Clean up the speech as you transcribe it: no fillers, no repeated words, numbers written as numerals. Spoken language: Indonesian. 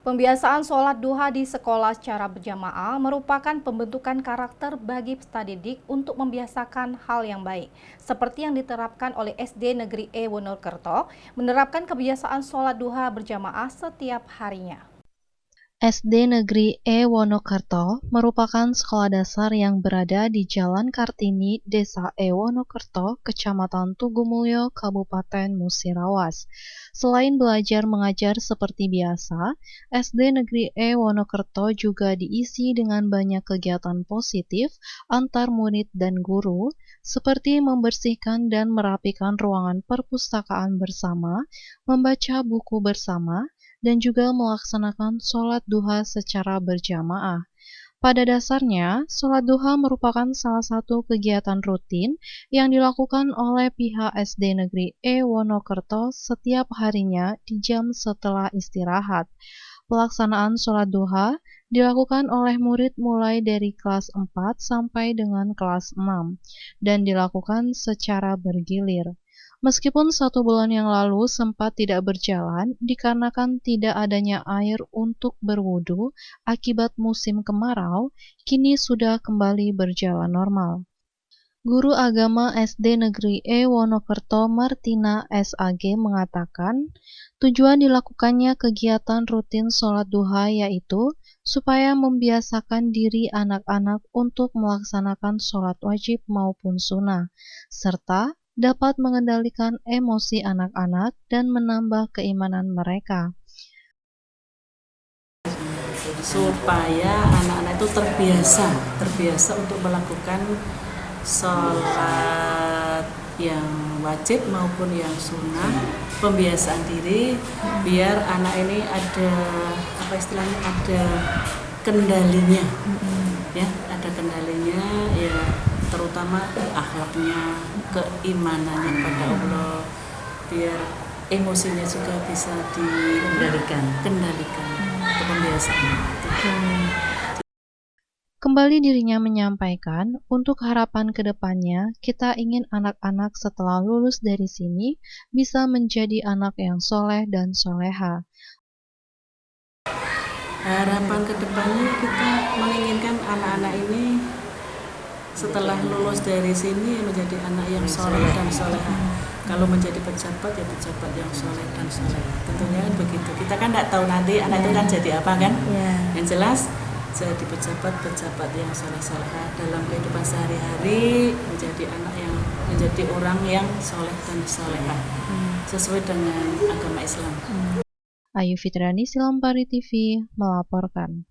Pembiasaan sholat duha di sekolah secara berjamaah merupakan pembentukan karakter bagi peserta didik untuk membiasakan hal yang baik. Seperti yang diterapkan oleh SD Negeri E Wonokerto, menerapkan kebiasaan sholat duha berjamaah setiap harinya. SD Negeri E Wonokerto merupakan sekolah dasar yang berada di Jalan Kartini, Desa E Wonokerto, Kecamatan Tugumulyo, Kabupaten Musirawas. Selain belajar mengajar seperti biasa, SD Negeri E Wonokerto juga diisi dengan banyak kegiatan positif antar murid dan guru, seperti membersihkan dan merapikan ruangan perpustakaan bersama, membaca buku bersama, dan juga melaksanakan sholat duha secara berjamaah. Pada dasarnya, sholat duha merupakan salah satu kegiatan rutin yang dilakukan oleh pihak SD Negeri E Wonokerto setiap harinya di jam setelah istirahat. Pelaksanaan sholat duha dilakukan oleh murid mulai dari kelas 4 sampai dengan kelas 6 dan dilakukan secara bergilir. Meskipun 1 bulan yang lalu sempat tidak berjalan dikarenakan tidak adanya air untuk berwudu akibat musim kemarau, kini sudah kembali berjalan normal. Guru Agama SD Negeri E Wonokerto Martina SAG mengatakan, tujuan dilakukannya kegiatan rutin sholat duha yaitu supaya membiasakan diri anak-anak untuk melaksanakan sholat wajib maupun sunnah, serta dapat mengendalikan emosi anak-anak dan menambah keimanan mereka. Supaya anak-anak itu terbiasa untuk melakukan sholat yang wajib maupun yang sunnah, pembiasaan diri biar anak ini ada ada kendalinya, ya ada kendalinya ya, terutama akhlaknya, keimanannya pada Allah, biar emosinya juga bisa dikendalikan untuk pembiasaan. Kembali dirinya menyampaikan, untuk harapan ke depannya, kita ingin anak-anak setelah lulus dari sini bisa menjadi anak yang soleh dan soleha. Harapan ke depannya kita menginginkan anak-anak ini setelah lulus dari sini menjadi anak yang soleh dan soleha. Kalau menjadi pejabat ya pejabat yang soleh dan soleha. Tentunya begitu. Kita kan tidak tahu nanti anak itu kan jadi apa kan? Yang jelas jadi pejabat yang soleh-soleha dalam kehidupan sehari-hari, menjadi anak yang menjadi orang yang soleh dan soleha sesuai dengan agama Islam. Ayu Fitriani, Silampari TV melaporkan.